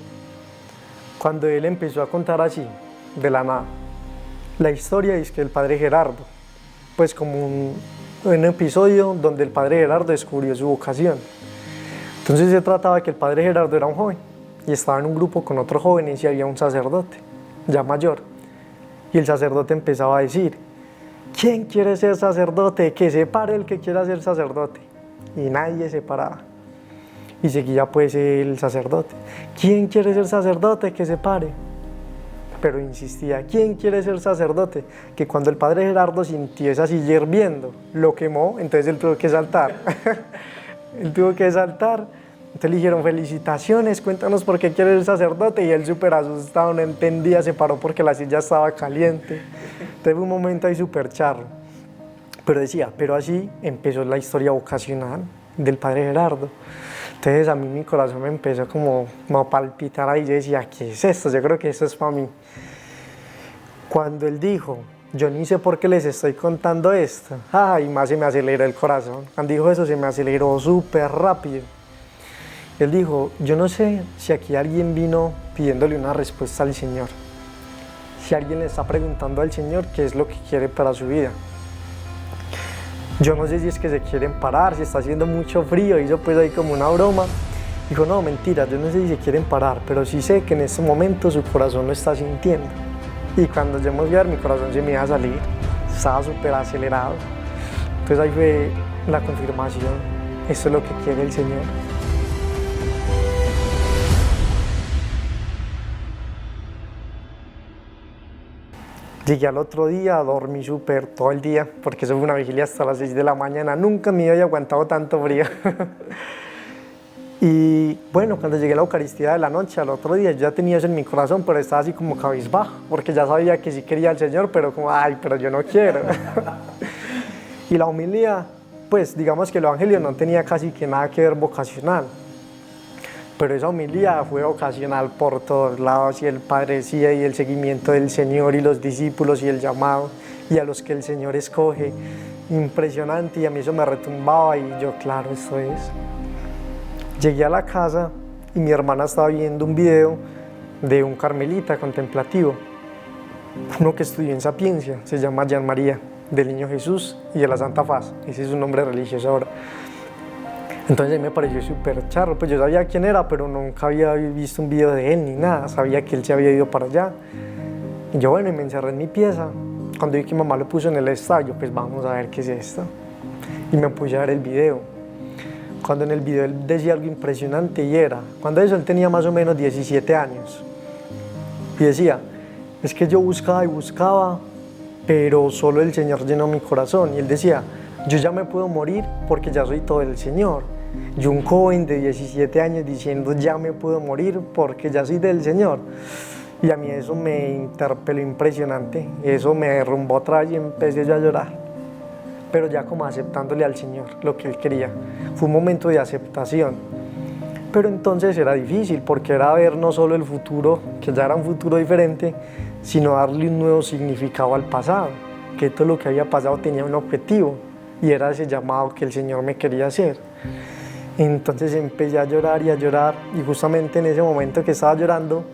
Cuando él empezó a contar así, de la nada, la historia es que el padre Gerardo, pues como un episodio donde el padre Gerardo descubrió su vocación. Entonces se trataba de que el padre Gerardo era un joven y estaba en un grupo con otros jóvenes y había un sacerdote, ya mayor. Y el sacerdote empezaba a decir, ¿quién quiere ser sacerdote? Que se pare el que quiera ser sacerdote. Y nadie se paraba. Y seguía pues el sacerdote. ¿Quién quiere ser sacerdote? Que se pare. Pero insistía, ¿quién quiere ser sacerdote? Que cuando el padre Gerardo sintió esa silla hirviendo, lo quemó, entonces él tuvo que saltar. Él tuvo que saltar. Entonces le dijeron, felicitaciones, cuéntanos por qué quieres ser sacerdote. Y él súper asustado, no entendía, se paró porque la silla estaba caliente. Entonces fue un momento ahí súper charro. Pero decía, pero así empezó la historia vocacional del padre Gerardo. Entonces a mí mi corazón me empezó como a palpitar ahí. Yo decía, ¿qué es esto? Yo creo que esto es para mí. Cuando él dijo, yo ni sé por qué les estoy contando esto, ay, más se me aceleró el corazón. Cuando dijo eso se me aceleró súper rápido. Él dijo, yo no sé si aquí alguien vino pidiéndole una respuesta al Señor. Si alguien le está preguntando al Señor qué es lo que quiere para su vida. Yo no sé si es que se quieren parar, si está haciendo mucho frío, hizo pues ahí como una broma. Dijo, no, mentira, yo no sé si se quieren parar, pero sí sé que en este momento su corazón lo está sintiendo. Y cuando yo me fui a ver, mi corazón se me iba a salir, estaba súper acelerado. Entonces ahí fue la confirmación, esto es lo que quiere el Señor. Llegué al otro día, dormí súper todo el día, porque eso fue una vigilia hasta las 6 de la mañana. Nunca me había aguantado tanto frío. Y bueno, cuando llegué a la Eucaristía de la noche, al otro día, yo ya tenía eso en mi corazón, pero estaba así como cabizbajo, porque ya sabía que sí quería al Señor, pero como, ay, pero yo no quiero. Y la homilía, pues digamos que el Evangelio no tenía casi que nada que ver vocacional, pero esa homilía fue vocacional por todos lados, y el Padre decía, y el seguimiento del Señor, y los discípulos, y el llamado, y a los que el Señor escoge, impresionante, y a mí eso me retumbaba, y yo, claro, esto es. Llegué a la casa y mi hermana estaba viendo un video de un carmelita contemplativo, uno que estudió en Sapiencia, se llama Jean María, del Niño Jesús y de la Santa Faz, ese es su nombre religioso ahora. Entonces a mí me pareció súper charro, pues yo sabía quién era, pero nunca había visto un video de él ni nada, sabía que él se había ido para allá. Y yo bueno, y me encerré en mi pieza, cuando vi que mamá lo puso en el estadio, pues vamos a ver qué es esto. Y me puse a ver el video. Cuando en el video él decía algo impresionante y era, cuando eso él tenía más o menos 17 años. Y decía, es que yo buscaba y buscaba, pero solo el Señor llenó mi corazón. Y él decía, yo ya me puedo morir porque ya soy todo el Señor. Yo un joven de 17 años diciendo, ya me puedo morir porque ya soy del Señor. Y a mí eso me interpeló impresionante, eso me derrumbó otra vez y empecé yo a llorar. Pero ya como aceptándole al Señor lo que Él quería. Fue un momento de aceptación. Pero entonces era difícil porque era ver no solo el futuro, que ya era un futuro diferente, sino darle un nuevo significado al pasado, que todo lo que había pasado tenía un objetivo y era ese llamado que el Señor me quería hacer. Entonces empecé a llorar y justamente en ese momento que estaba llorando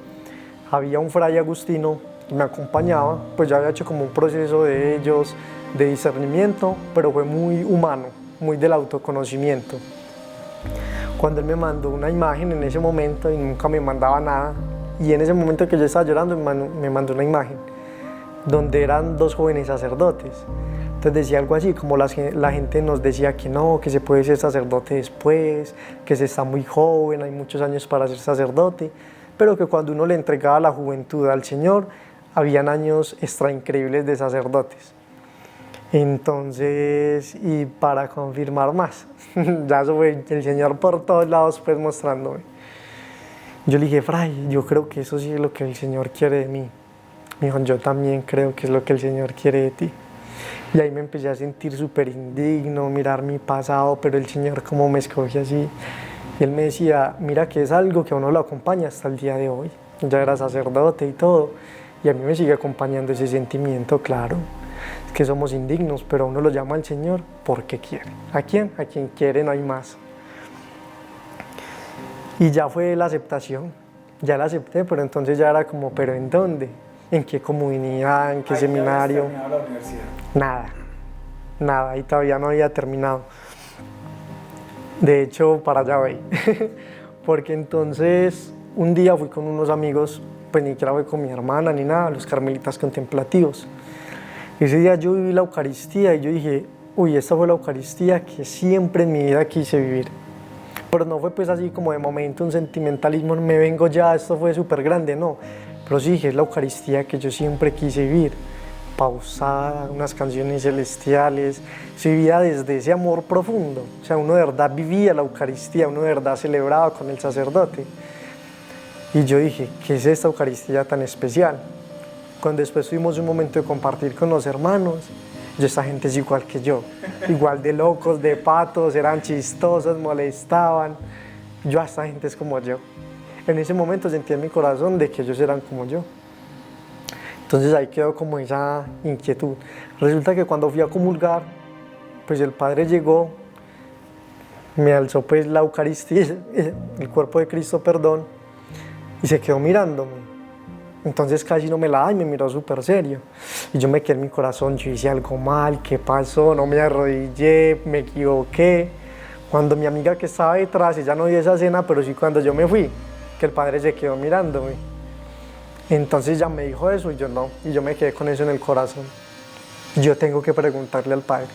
había un fray agustino que me acompañaba, pues ya había hecho como un proceso de ellos, de discernimiento, pero fue muy humano, muy del autoconocimiento. Cuando él me mandó una imagen en ese momento y nunca me mandaba nada, y en ese momento que yo estaba llorando me mandó una imagen donde eran dos jóvenes sacerdotes. Entonces decía algo así, como la gente nos decía que no, que se puede ser sacerdote después, que se está muy joven, hay muchos años para ser sacerdote, pero que cuando uno le entregaba la juventud al Señor, habían años extra increíbles de sacerdotes. Entonces, y para confirmar más, ya eso fue el Señor por todos lados pues mostrándome. Yo le dije, fray, yo creo que eso sí es lo que el Señor quiere de mí. Me dijo, yo también creo que es lo que el Señor quiere de ti. Y ahí me empecé a sentir súper indigno, mirar mi pasado, pero el Señor cómo me escoge así. Y Él me decía, mira que es algo que a uno lo acompaña hasta el día de hoy. Ya era sacerdote y todo, y a mí me sigue acompañando ese sentimiento, claro. Que somos indignos, pero uno lo llama al Señor porque quiere. ¿A quién? A quien quiere, no hay más. Y ya fue la aceptación, ya la acepté, pero entonces ya era como, ¿pero en dónde? ¿En qué comunidad? ¿En qué seminario? ¿Ya habías terminado la universidad? Nada, y todavía no había terminado. De hecho, para allá voy. Porque entonces, un día fui con unos amigos, pues ni siquiera fui con mi hermana ni nada, los carmelitas contemplativos. Ese día yo viví la Eucaristía y yo dije, uy, esta fue la Eucaristía que siempre en mi vida quise vivir. Pero no fue pues así como de momento un sentimentalismo, me vengo ya, esto fue súper grande, no. Pero sí dije, es la Eucaristía que yo siempre quise vivir. Pausada, unas canciones celestiales, se vivía desde ese amor profundo. O sea, uno de verdad vivía la Eucaristía, uno de verdad celebraba con el sacerdote. Y yo dije, ¿qué es esta Eucaristía tan especial? Cuando después tuvimos un momento de compartir con los hermanos, esta gente es igual que yo, igual de locos, de patos, eran chistosos, molestaban. Esta gente es como yo. En ese momento sentí en mi corazón de que ellos eran como yo. Entonces ahí quedó como esa inquietud. Resulta que cuando fui a comulgar, pues el Padre llegó, me alzó pues la Eucaristía, el cuerpo de Cristo, perdón, y se quedó mirándome. Entonces casi no me la da y me miró súper serio. Y yo me quedé en mi corazón, yo hice algo mal, ¿qué pasó? No me arrodillé, me equivoqué. Cuando mi amiga que estaba detrás, ella no vio esa escena, pero sí cuando yo me fui, que el Padre se quedó mirándome. Entonces ya me dijo eso y yo no, y yo me quedé con eso en el corazón. Yo tengo que preguntarle al Padre.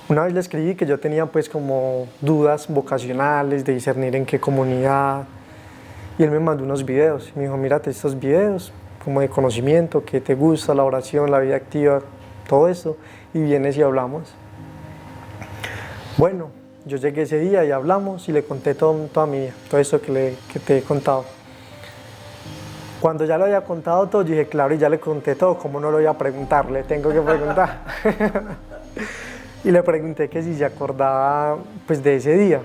Una vez le escribí que yo tenía pues como dudas vocacionales, de discernir en qué comunidad, y él me mandó unos videos, me dijo, mírate estos videos, como de conocimiento, que te gusta, la oración, la vida activa, todo eso, y vienes y hablamos. Bueno, yo llegué ese día y hablamos y le conté toda mi vida, todo esto que te he contado. Cuando ya lo había contado todo, dije, claro, y ya le conté todo, ¿cómo no lo voy a preguntar? Le tengo que preguntar. Y le pregunté que si se acordaba pues, de ese día.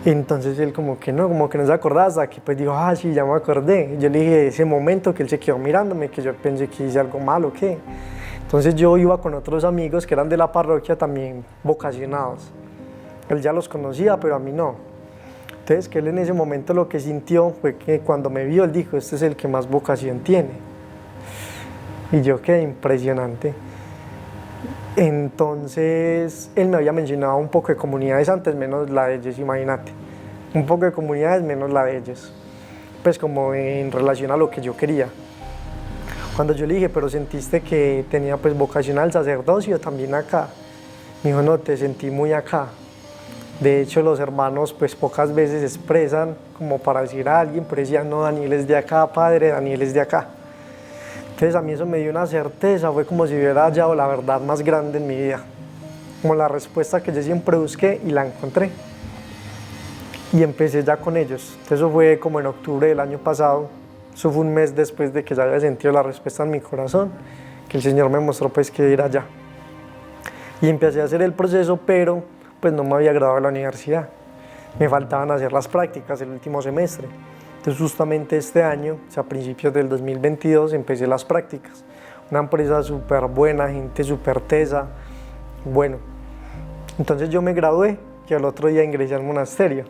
Y entonces él como que no se acordaba, hasta que pues dijo, ah, sí, ya me acordé. Y yo le dije, ese momento que él se quedó mirándome, que yo pensé que hice algo malo, ¿o qué? Entonces yo iba con otros amigos que eran de la parroquia también vocacionados. Él ya los conocía, pero a mí no. Entonces que él en ese momento lo que sintió fue que cuando me vio, él dijo, este es el que más vocación tiene. Y yo quedé impresionante. Entonces él me había mencionado un poco de comunidades antes, menos la de ellos, imagínate. Un poco de comunidades, menos la de ellos. Pues como en relación a lo que yo quería. Cuando yo le dije, pero sentiste que tenía pues vocación al sacerdocio también acá. Me dijo, no, te sentí muy acá. De hecho, los hermanos pues pocas veces expresan como para decir a alguien, pero decían, no, Daniel es de acá, padre, Daniel es de acá. Entonces a mí eso me dio una certeza, fue como si hubiera hallado la verdad más grande en mi vida. Como la respuesta que yo siempre busqué y la encontré. Y empecé ya con ellos. Entonces eso fue como en octubre del año pasado. Eso fue un mes después de que ya había sentido la respuesta en mi corazón, que el Señor me mostró pues que ir allá. Y empecé a hacer el proceso, pero pues no me había graduado de la universidad. Me faltaban hacer las prácticas el último semestre. Entonces justamente este año, o sea, a principios del 2022, empecé las prácticas. Una empresa súper buena, gente súper tesa. Bueno, entonces yo me gradué y al otro día ingresé al monasterio.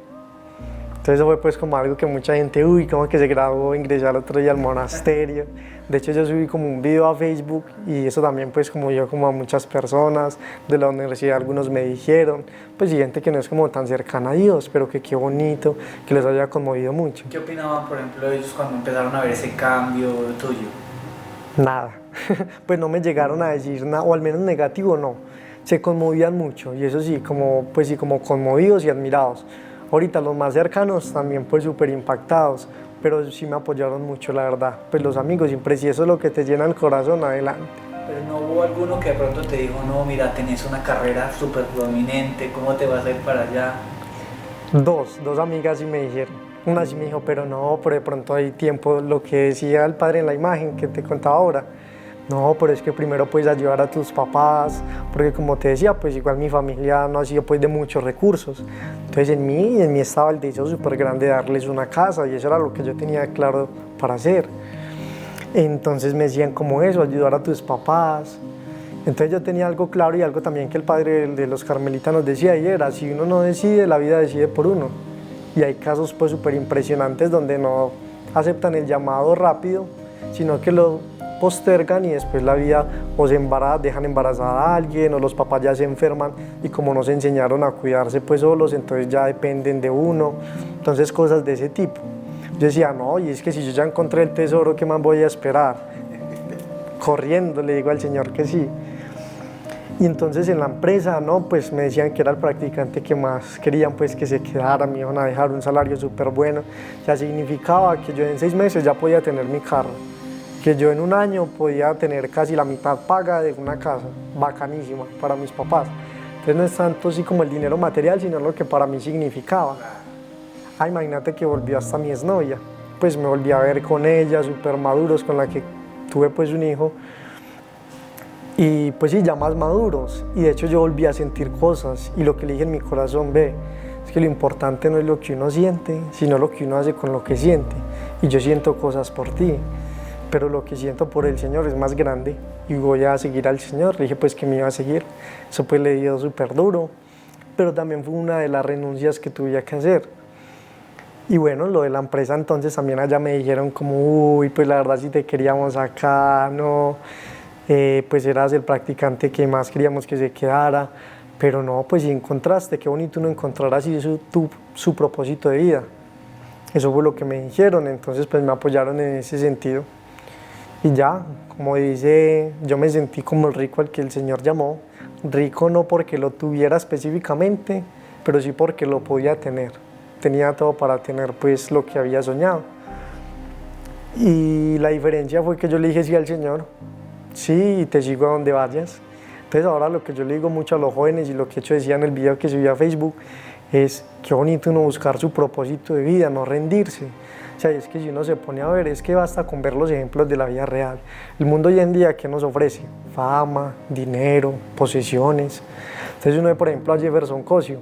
Entonces eso fue pues como algo que mucha gente, uy, ¿cómo que se graduó, ingresé al otro día al monasterio? De hecho yo subí como un video a Facebook y eso también pues como yo como a muchas personas de la universidad, algunos me dijeron, pues y gente que no es como tan cercana a Dios, pero que qué bonito, que les haya conmovido mucho. ¿Qué opinaban, por ejemplo, ellos cuando empezaron a ver ese cambio tuyo? Nada, pues no me llegaron a decir nada, o al menos negativo no, se conmovían mucho y eso sí, como, pues sí, como conmovidos y admirados. Ahorita los más cercanos también pues súper impactados, pero sí me apoyaron mucho, la verdad. Pues los amigos siempre, si eso es lo que te llena el corazón, adelante. Pero no hubo alguno que de pronto te dijo, no, mira, tenés una carrera súper prominente, ¿cómo te vas a ir para allá? Dos amigas sí me dijeron. Una sí me dijo, pero no, pero de pronto hay tiempo, lo que decía el padre en la imagen que te contaba ahora. No, pero es que primero puedes ayudar a tus papás, porque como te decía, pues igual mi familia no ha sido pues de muchos recursos. Entonces en mí estaba el deseo súper grande de darles una casa y eso era lo que yo tenía claro para hacer. Entonces me decían como eso, ayudar a tus papás. Entonces yo tenía algo claro y algo también que el padre de los carmelitas nos decía y era, si uno no decide, la vida decide por uno. Y hay casos pues súper impresionantes donde no aceptan el llamado rápido, sino que lo postergan y después la vida o se dejan embarazada a alguien o los papás ya se enferman y como no se enseñaron a cuidarse pues solos, entonces ya dependen de uno, entonces cosas de ese tipo. Yo decía, no, y es que si yo ya encontré el tesoro, ¿qué más voy a esperar? Corriendo le digo al Señor que sí. Y entonces en la empresa, no, pues me decían que era el practicante que más querían pues que se quedara, me iban a dejar un salario súper bueno, ya significaba que yo en 6 meses ya podía tener mi carro, que yo en un año podía tener casi la mitad paga de una casa, bacanísima para mis papás. Entonces no es tanto así como el dinero material, sino lo que para mí significaba. Ah, imagínate que volví hasta mi exnovia, pues me volví a ver con ella, súper maduros, con la que tuve pues un hijo. Y pues sí, ya más maduros. Y de hecho yo volví a sentir cosas y lo que le dije en mi corazón, ve, es que lo importante no es lo que uno siente, sino lo que uno hace con lo que siente. Y yo siento cosas por ti, pero lo que siento por el Señor es más grande y voy a seguir al Señor. Le dije pues que me iba a seguir. Eso pues le dio súper duro, pero también fue una de las renuncias que tuve que hacer. Y bueno, lo de la empresa entonces también allá me dijeron como, uy, pues la verdad si te queríamos acá, no, pues eras el practicante que más queríamos que se quedara, pero no, pues si encontraste, qué bonito uno encontrar así su propósito de vida. Eso fue lo que me dijeron, entonces pues me apoyaron en ese sentido. Y ya, como dice, yo me sentí como el rico al que el Señor llamó, rico no porque lo tuviera específicamente, pero sí porque lo podía tener. Tenía todo para tener pues lo que había soñado. Y la diferencia fue que yo le dije sí al Señor, sí, te sigo a donde vayas. Entonces ahora lo que yo le digo mucho a los jóvenes y lo que yo decía en el video que subí a Facebook es qué bonito uno buscar su propósito de vida, no rendirse. O sea, es que si uno se pone a ver, es que basta con ver los ejemplos de la vida real. El mundo hoy en día, ¿qué nos ofrece? Fama, dinero, posesiones. Entonces uno ve, por ejemplo, a Jefferson Cosio,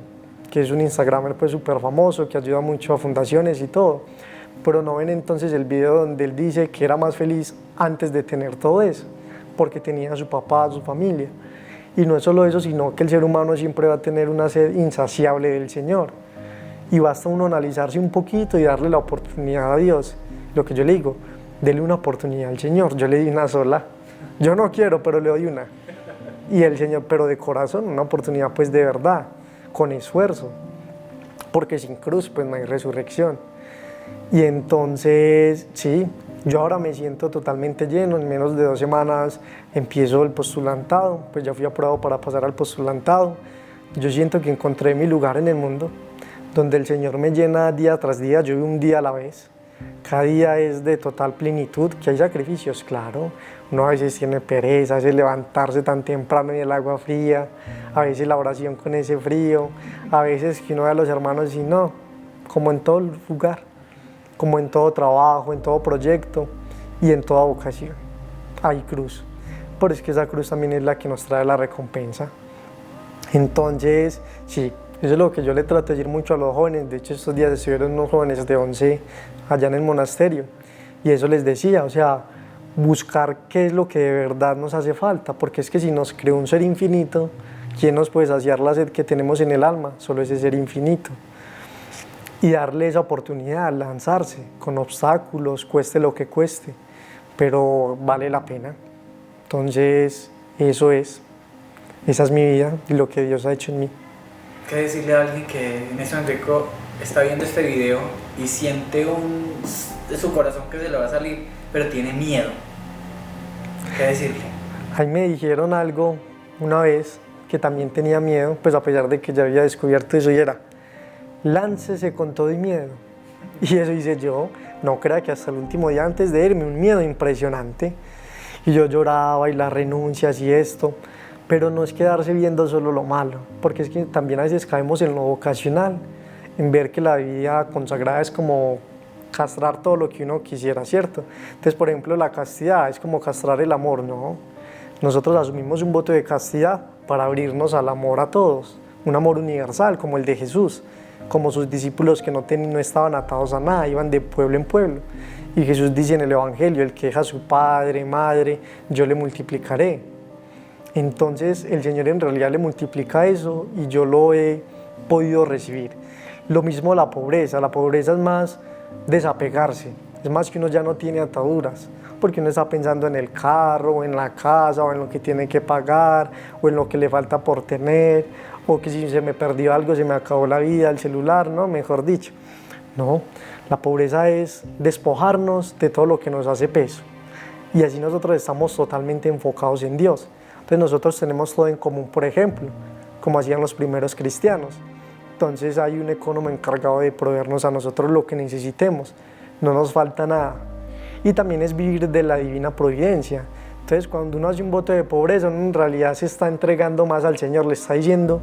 que es un instagramer pues súper famoso, que ayuda mucho a fundaciones y todo. Pero no ven entonces el video donde él dice que era más feliz antes de tener todo eso, porque tenía a su papá, a su familia. Y no es solo eso, sino que el ser humano siempre va a tener una sed insaciable del Señor. Y basta uno analizarse un poquito y darle la oportunidad a Dios. Lo que yo le digo, dele una oportunidad al Señor. Yo le di una sola. Yo no quiero, pero le doy una. Y el Señor, pero de corazón, una oportunidad pues de verdad, con esfuerzo. Porque sin cruz pues no hay resurrección. Y entonces, sí, yo ahora me siento totalmente lleno. En menos de 2 semanas empiezo el postulantado. Pues ya fui aprobado para pasar al postulantado. Yo siento que encontré mi lugar en el mundo, donde el Señor me llena día tras día, yo vivo un día a la vez. Cada día es de total plenitud, que hay sacrificios, claro. Uno a veces tiene pereza, a veces levantarse tan temprano en el agua fría, a veces la oración con ese frío, a veces que uno ve a los hermanos y no, como en todo lugar, como en todo trabajo, en todo proyecto y en toda vocación. Hay cruz, pero es que esa cruz también es la que nos trae la recompensa. Entonces, sí, eso es lo que yo le trato de decir mucho a los jóvenes. De hecho, estos días estuvieron unos jóvenes de 11 allá en el monasterio y eso les decía, o sea, buscar qué es lo que de verdad nos hace falta, porque es que si nos creó un ser infinito, ¿quién nos puede saciar la sed que tenemos en el alma? Solo ese ser infinito. Y darle esa oportunidad, lanzarse con obstáculos, cueste lo que cueste, pero vale la pena. Entonces, esa es mi vida y lo que Dios ha hecho en mí. ¿Qué decirle a alguien que en ese momento está viendo este video y siente de su corazón que se le va a salir, pero tiene miedo? ¿Qué decirle? A mí me dijeron algo una vez que también tenía miedo, pues a pesar de que ya había descubierto eso, y era, láncese con todo y miedo. Y eso hice yo, no crea que hasta el último día antes de irme, un miedo impresionante. Y yo lloraba y las renuncias y esto. Pero no es quedarse viendo solo lo malo, porque es que también a veces caemos en lo vocacional, en ver que la vida consagrada es como castrar todo lo que uno quisiera, ¿cierto? Entonces, por ejemplo, la castidad es como castrar el amor, ¿no? Nosotros asumimos un voto de castidad para abrirnos al amor a todos, un amor universal como el de Jesús, como sus discípulos que no estaban atados a nada, iban de pueblo en pueblo. Y Jesús dice en el Evangelio, el que deja a su padre, madre, yo le multiplicaré. Entonces el Señor en realidad le multiplica eso y yo lo he podido recibir. Lo mismo la pobreza es más desapegarse, es más que uno ya no tiene ataduras, porque uno está pensando en el carro, o en la casa, o en lo que tiene que pagar, o en lo que le falta por tener, o que si se me perdió algo, se me acabó la vida, el celular, ¿no? Mejor dicho. No, la pobreza es despojarnos de todo lo que nos hace peso, y así nosotros estamos totalmente enfocados en Dios. Entonces nosotros tenemos todo en común, por ejemplo, como hacían los primeros cristianos. Entonces hay un economo encargado de proveernos a nosotros lo que necesitemos, no nos falta nada. Y también es vivir de la divina providencia. Entonces cuando uno hace un voto de pobreza, uno en realidad se está entregando más al Señor, le está diciendo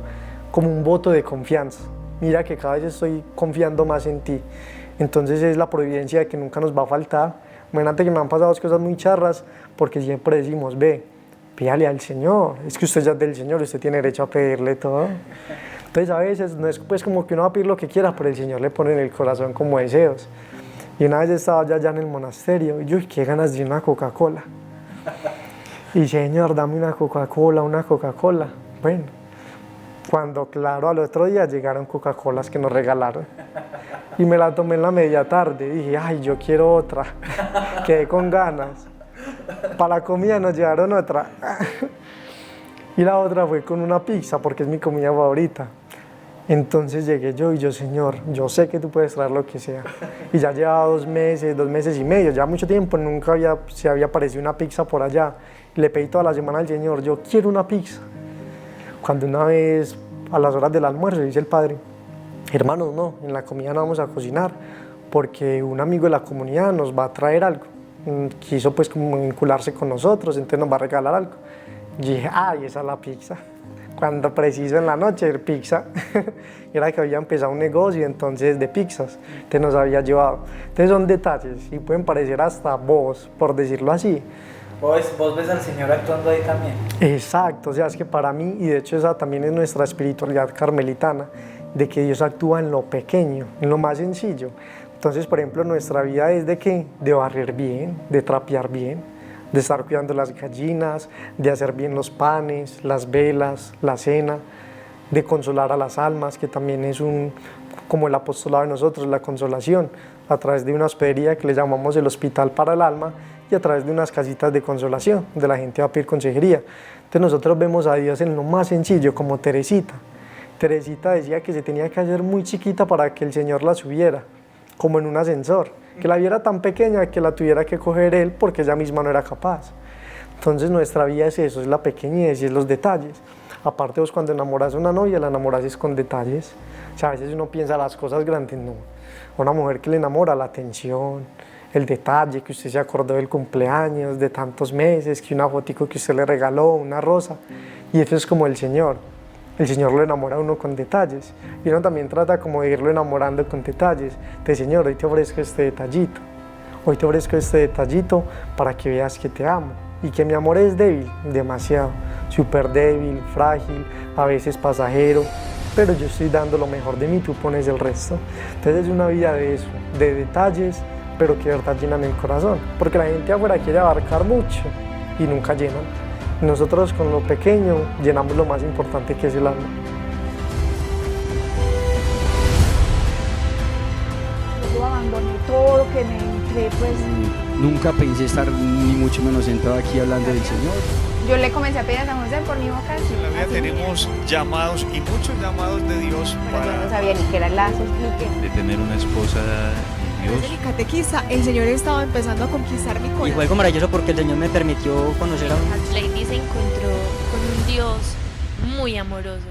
como un voto de confianza. Mira que cada vez estoy confiando más en ti. Entonces es la providencia de que nunca nos va a faltar. Imagínate que me han pasado cosas muy charras, porque siempre decimos, pídale al Señor, es que usted ya es del Señor, usted tiene derecho a pedirle todo. Entonces a veces no es pues como que uno va a pedir lo que quiera, pero el Señor le pone en el corazón como deseos. Y una vez estaba allá en el monasterio y yo, qué ganas de una Coca-Cola. Y Señor, dame una Coca-Cola. Bueno, cuando claro, al otro día llegaron Coca-Colas que nos regalaron. Y me la tomé en la media tarde, dije, ay, yo quiero otra. Quedé con ganas. Para la comida nos llevaron otra. Y la otra fue con una pizza, porque es mi comida favorita. Entonces llegué yo y yo, Señor, yo sé que tú puedes traer lo que sea. Y ya llevaba 2 meses y medio, ya mucho tiempo, nunca se había aparecido una pizza por allá. Le pedí toda la semana al Señor, yo quiero una pizza. Cuando una vez, a las horas del almuerzo, dice el padre, hermanos, no, en la comida no vamos a cocinar, porque un amigo de la comunidad nos va a traer algo. Quiso pues como vincularse con nosotros, entonces nos va a regalar algo. Yo dije, ay, esa es la pizza. Cuando preciso en la noche, pizza, era que había empezado un negocio entonces de pizzas, entonces nos había llevado. Entonces son detalles y pueden parecer hasta bobos, por decirlo así. ¿Vos ves al Señor actuando ahí también? Exacto, o sea, es que para mí, y de hecho esa también es nuestra espiritualidad carmelitana, de que Dios actúa en lo pequeño, en lo más sencillo. Entonces, por ejemplo, nuestra vida es de ¿qué? De barrer bien, de trapear bien, de estar cuidando las gallinas, de hacer bien los panes, las velas, la cena, de consolar a las almas, que también es como el apostolado de nosotros, la consolación, a través de una hospedería que le llamamos el Hospital para el Alma, y a través de unas casitas de consolación, donde la gente va a pedir consejería. Entonces nosotros vemos a Dios en lo más sencillo, como Teresita. Teresita decía que se tenía que hacer muy chiquita para que el Señor la subiera, como en un ascensor, que la viera tan pequeña que la tuviera que coger Él porque ella misma no era capaz. Entonces nuestra vida es eso, es la pequeñez y es los detalles. Aparte vos cuando enamoras a una novia, la enamoras es con detalles. O sea, a veces uno piensa las cosas grandes, no. Una mujer que le enamora, la atención, el detalle, que usted se acordó del cumpleaños, de tantos meses, que una fotico que usted le regaló, una rosa. Y eso es como el Señor. El Señor lo enamora a uno con detalles. Y uno también trata como de irlo enamorando con detalles. De Señor, hoy te ofrezco este detallito. Hoy te ofrezco este detallito para que veas que te amo. Y que mi amor es débil, demasiado. Súper débil, frágil, a veces pasajero. Pero yo estoy dando lo mejor de mí, tú pones el resto. Entonces es una vida de eso, de detalles, pero que de verdad llenan el corazón. Porque la gente afuera quiere abarcar mucho y nunca llenan. Nosotros con lo pequeño llenamos lo más importante que es el alma. Yo abandoné todo lo que me entré, pues Nunca pensé estar ni mucho menos sentado aquí hablando del Señor. yo le comencé a pedir a San José por mi vocación. En la vida así tenemos llamados y muchos llamados de Dios pero yo no para... sabía ni qué era el lazo, expliqué. de tener una esposa de Desde Dios. mi catequista, el Señor estaba empezando a conquistar mi Y corazón. fue algo maravilloso porque el Señor me permitió conocer a un... Lady se encontró con un Dios muy amoroso.